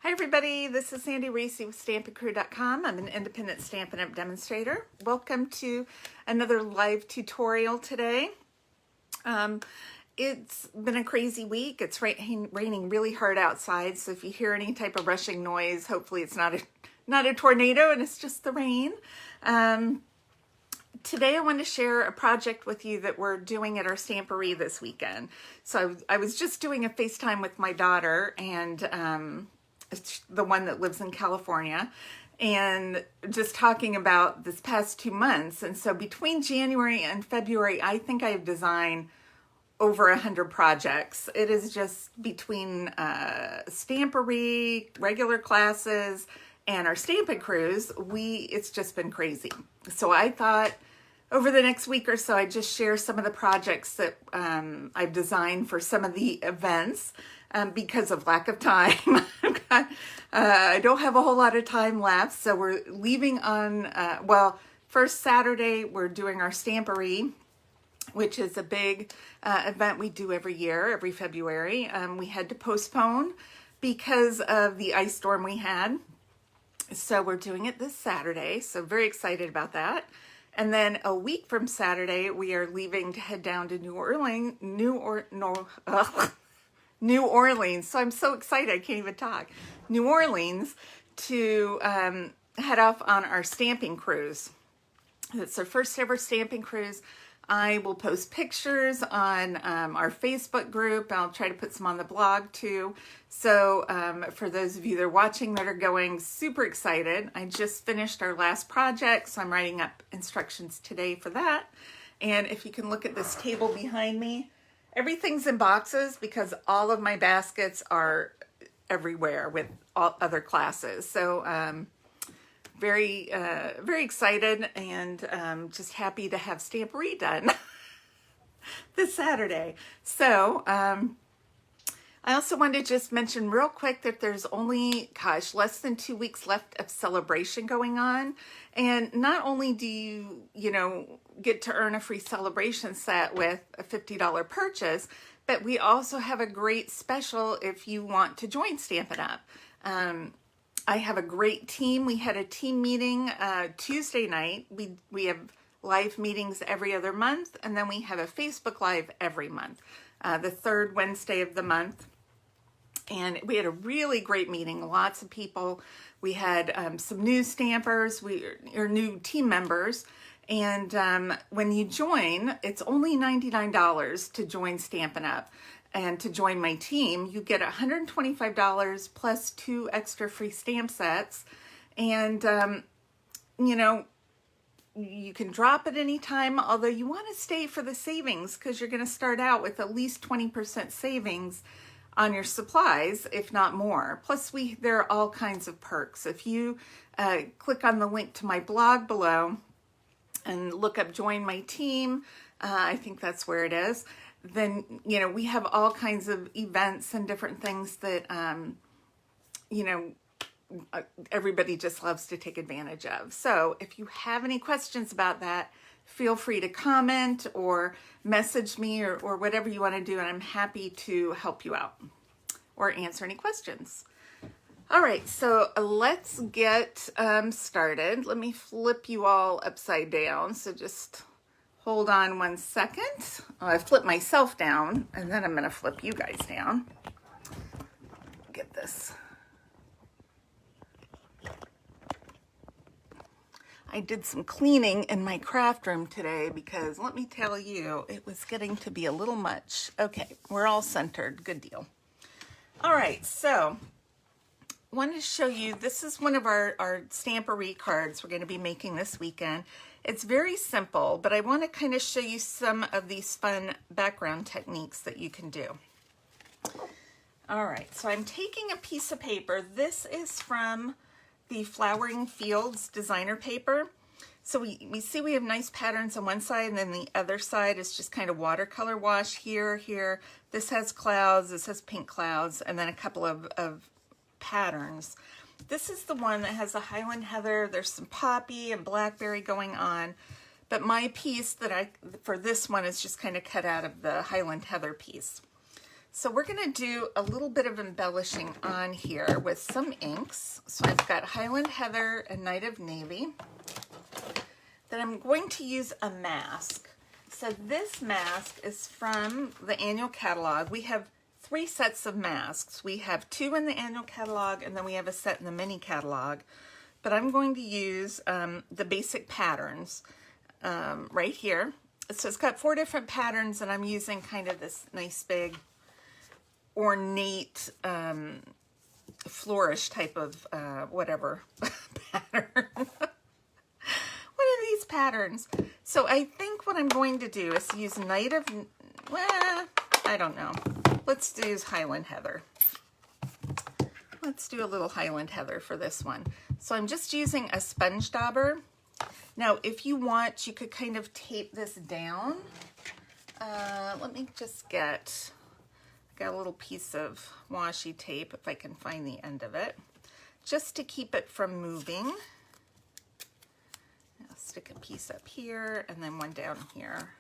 Hi everybody, this is Sandy Reese with StampinCrew.com. I'm an independent Stampin' Up! Demonstrator. Welcome to another live tutorial today. It's been a crazy week. It's raining really hard outside, so if you hear any type of rushing noise, hopefully it's not a tornado and it's just the rain. Today I want to share a project with you that we're doing at our Stampery this weekend. So I was just doing a FaceTime with my daughter, and it's the one that lives in California, and just talking about this past 2 months. And so between January and February, I think I've designed over 100 projects. It is just between Stampery, regular classes, and our Stampin' Crews, it's just been crazy. So I thought over the next week or so, I'd just share some of the projects that I've designed for some of the events because of lack of time. I don't have a whole lot of time left, so we're leaving on, first Saturday, we're doing our Stampery, which is a big event we do every year, every February. We had to postpone because of the ice storm we had. So we're doing it this Saturday, so very excited about that. And then a week from Saturday, we are leaving to head down to New Orleans. So I'm so excited, I can't even talk. New Orleans to head off on our stamping cruise. It's our first ever stamping cruise. I will post pictures on our Facebook group. I'll try to put some on the blog too. So for those of you that are watching that are going, super excited. I just finished our last project, so I'm writing up instructions today for that. And if you can look at this table behind me, everything's in boxes because all of my baskets are everywhere with all other classes. So very excited and just happy to have Stampery done this Saturday. So I also wanted to just mention real quick that there's only, less than 2 weeks left of celebration going on. And not only do you get to earn a free celebration set with a $50 purchase, but we also have a great special if you want to join Stampin' Up! I have a great team. We had a team meeting Tuesday night. We have live meetings every other month, and then we have a Facebook Live every month, the third Wednesday of the month. And we had a really great meeting, lots of people. We had some new stampers, or new team members. And when you join, it's only $99 to join Stampin' Up! And to join my team, you get $125 plus 2 extra free stamp sets. And, you can drop at any time, although you want to stay for the savings because you're going to start out with at least 20% savings on your supplies, if not more. Plus, there are all kinds of perks. If you click on the link to my blog below and look up Join My Team, I think that's where it is, then, we have all kinds of events and different things that, everybody just loves to take advantage of. So if you have any questions about that, feel free to comment or message me or whatever you want to do, and I'm happy to help you out or answer any questions. All right, so let's get started. Let me flip you all upside down. So just hold on 1 second. I flipped myself down, and then I'm going to flip you guys down. Get this. I did some cleaning in my craft room today because, let me tell you, it was getting to be a little much. Okay, we're all centered. Good deal. All right, so I wanted to show you, this is one of our Stampery cards we're going to be making this weekend. It's very simple, but I want to kind of show you some of these fun background techniques that you can do. All right, so I'm taking a piece of paper. This is from the Flowering Fields designer paper. So we see we have nice patterns on one side, and then the other side is just kind of watercolor wash here. This has clouds, this has pink clouds, and then a couple of patterns. This is the one that has a Highland Heather. There's some poppy and blackberry going on, but my piece for this one is just kind of cut out of the Highland Heather piece. So we're going to do a little bit of embellishing on here with some inks. So I've got Highland Heather and Night of Navy. Then I'm going to use a mask. So this mask is from the annual catalog. We have 3 sets of masks. We have 2 in the annual catalog, and then we have a set in the mini catalog. But I'm going to use the basic patterns right here. So it's got 4 different patterns, and I'm using kind of this nice big ornate flourish type of whatever pattern. One of these patterns. So I think what I'm going to do is use Night of, well, I don't know. Let's use Highland Heather. Let's do a little Highland Heather for this one. So I'm just using a sponge dauber. Now, if you want, you could kind of tape this down. Let me just got a little piece of washi tape, if I can find the end of it, just to keep it from moving. I'll stick a piece up here and then one down here.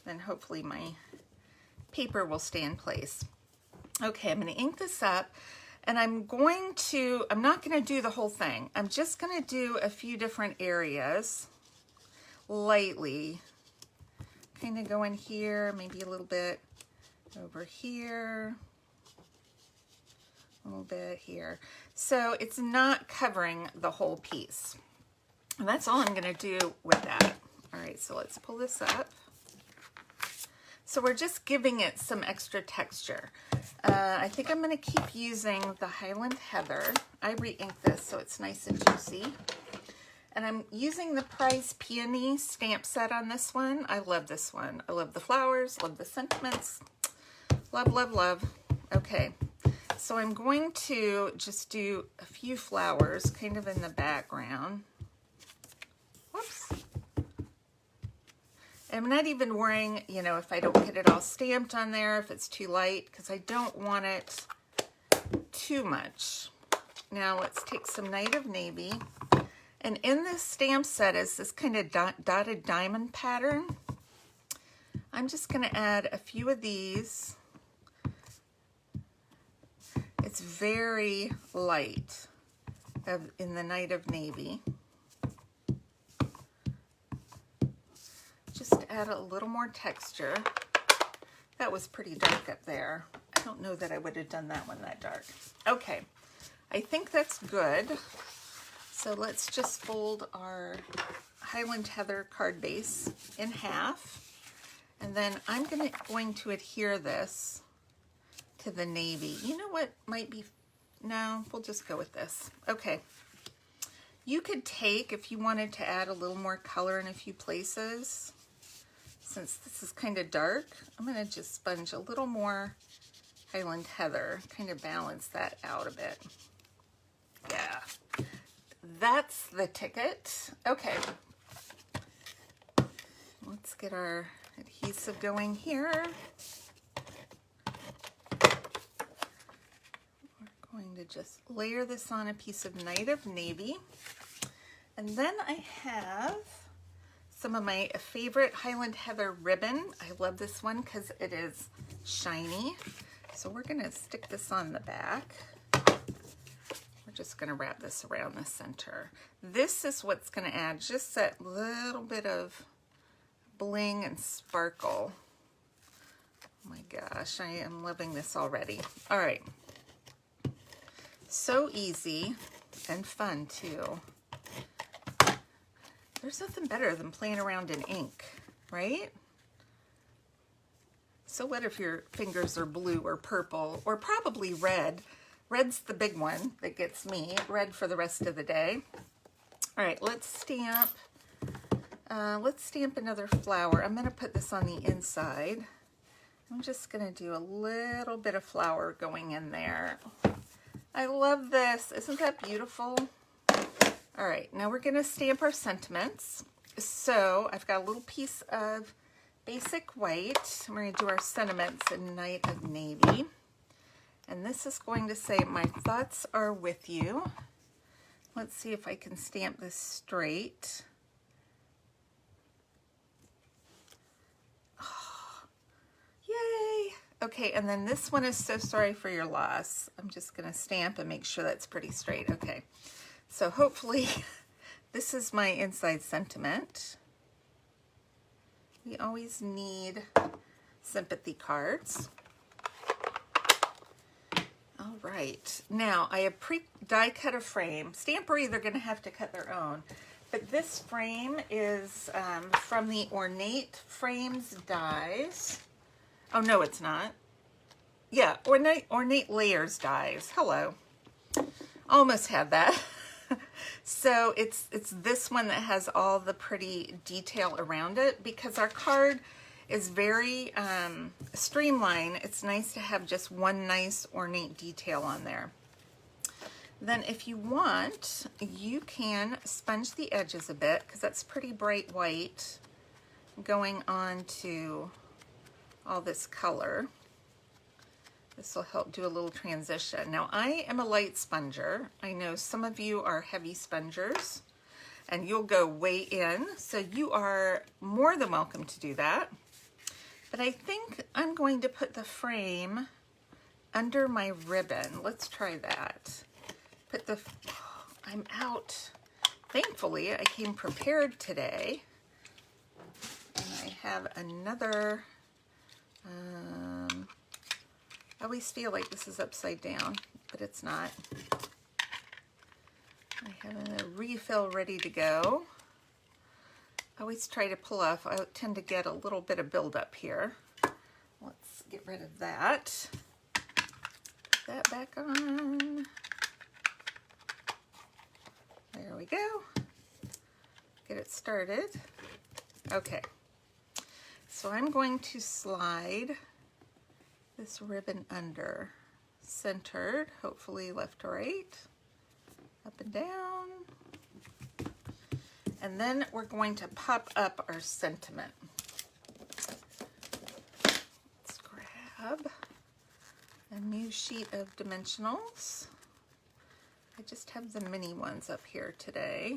Then hopefully my paper will stay in place. Okay, I'm going to ink this up, and I'm not going to do the whole thing. I'm just going to do a few different areas lightly. Kind of go in here, maybe a little bit over here, a little bit here. So it's not covering the whole piece. And that's all I'm going to do with that. All right, so let's pull this up. So we're just giving it some extra texture. I think I'm going to keep using the Highland Heather. I re-inked this so it's nice and juicy. And I'm using the Prize Peony stamp set on this one. I love this one. I love the flowers, love the sentiments. Love, love, love. Okay, so I'm going to just do a few flowers kind of in the background. Whoops. I'm not even worrying, you know, if I don't get it all stamped on there, if it's too light, because I don't want it too much. Now let's take some Night of Navy. And in this stamp set is this kind of dotted diamond pattern. I'm just going to add a few of these. It's very light in the Night of Navy. Just to add a little more texture. That was pretty dark up there. I don't know that I would have done that one that dark. Okay, I think that's good. So let's just fold our Highland Heather card base in half. And then I'm going to adhere this to the navy. You know what might be, no, we'll just go with this. Okay. You could take, if you wanted to add a little more color in a few places, since this is kind of dark, I'm going to just sponge a little more Highland Heather, kind of balance that out a bit. Yeah, that's the ticket. Okay. Let's get our adhesive going here. We're going to just layer this on a piece of Night of Navy. And then I have some of my favorite Highland Heather ribbon. I love this one because it is shiny. So we're going to stick this on the back. We're just going to wrap this around the center. This is what's going to add just that little bit of bling and sparkle. Oh my gosh, I am loving this already. All right. So easy and fun too. There's nothing better than playing around in ink, right? So what if your fingers are blue or purple or probably red? Red's the big one that gets me. Red for the rest of the day. All right, let's stamp another flower. I'm going to put this on the inside. I'm just going to do a little bit of flower going in there. I love this. Isn't that beautiful? All right, now we're going to stamp our sentiments. So I've got a little piece of basic white. We're going to do our sentiments in Night of Navy. And this is going to say, my thoughts are with you. Let's see if I can stamp this straight. Oh, yay! Okay, and then this one is So Sorry for Your Loss. I'm just gonna stamp and make sure that's pretty straight. Okay, so hopefully this is my inside sentiment. We always need sympathy cards. All right, now I have die cut a frame. Stampery, they're gonna have to cut their own. But this frame is from the Ornate Frames dies. Oh, no, it's not. Yeah, Ornate Layers dies. Hello. Almost had that. So it's this one that has all the pretty detail around it, because our card is very streamlined. It's nice to have just one nice ornate detail on there. Then if you want, you can sponge the edges a bit, because that's pretty bright white going on to all this color. This will help do a little transition. Now, I am a light sponger. I know some of you are heavy spongers, and you'll go way in, so you are more than welcome to do that. But I think I'm going to put the frame under my ribbon. Let's try that. I'm out. Thankfully, I came prepared today. And I have another, I always feel like this is upside down, but it's not. I have a refill ready to go. I always try to pull off. I tend to get a little bit of buildup here. Let's get rid of that. Put that back on. There we go. Get it started. Okay. So I'm going to slide this ribbon under, centered, hopefully left to right, up and down. And then we're going to pop up our sentiment. Let's grab a new sheet of dimensionals. I just have the mini ones up here today.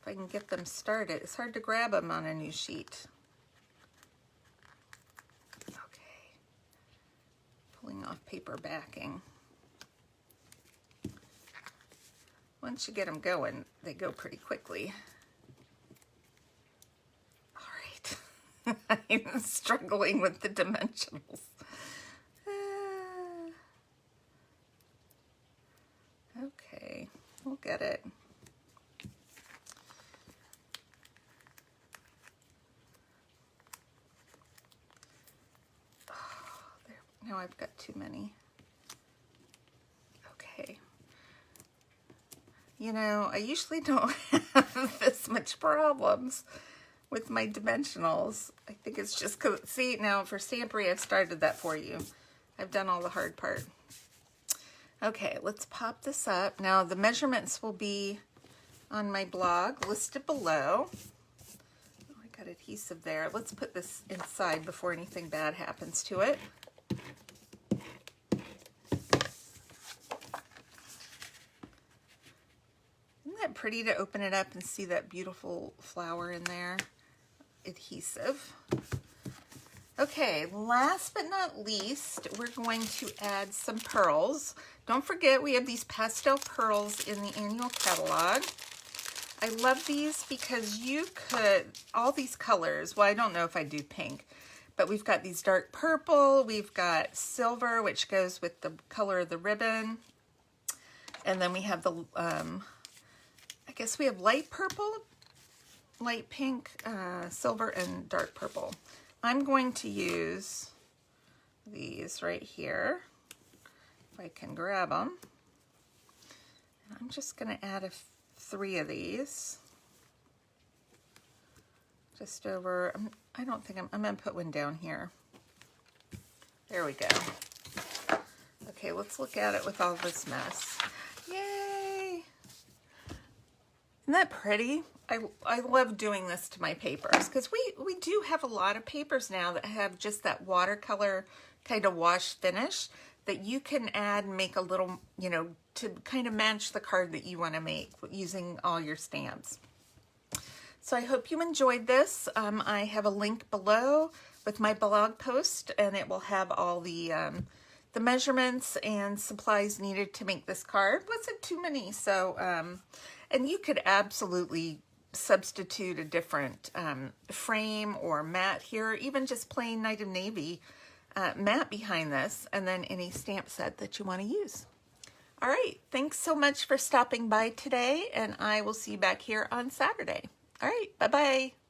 If I can get them started. It's hard to grab them on a new sheet. Okay. Pulling off paper backing. Once you get them going, they go pretty quickly. All right. I'm struggling with the dimensionals. Okay, we'll get it. Oh, there. Now I've got too many. Okay. You know, I usually don't have this much problems with my dimensionals. I think it's just because, see, now for Stampery, I've started that for you. I've done all the hard part. Okay, let's pop this up. Now the measurements will be on my blog listed below. Oh, I got adhesive there. Let's put this inside before anything bad happens to it. Isn't that pretty to open it up and see that beautiful flower in there? Adhesive. Okay, last but not least, we're going to add some pearls. Don't forget, we have these pastel pearls in the annual catalog. I love these because you could, all these colors, well, I don't know if I do pink, but we've got these dark purple, we've got silver, which goes with the color of the ribbon. And then we have the, I guess we have light purple, light pink, silver, and dark purple. I'm going to use these right here, if I can grab them. And I'm just going to add 3 of these. Just over, I don't think I'm going to put one down here. There we go. Okay, let's look at it with all this mess. Yay! Isn't that pretty? I love doing this to my papers because we do have a lot of papers now that have just that watercolor kind of wash finish that you can add and make a little, you know, to kind of match the card that you want to make using all your stamps. So I hope you enjoyed this. I have a link below with my blog post, and it will have all the measurements and supplies needed to make this card. Wasn't too many, so and you could absolutely substitute a different frame or mat here, even just plain Night of Navy mat behind this, and then any stamp set that you want to use. All right, thanks so much for stopping by today, and I will see you back here on Saturday. All right, bye-bye.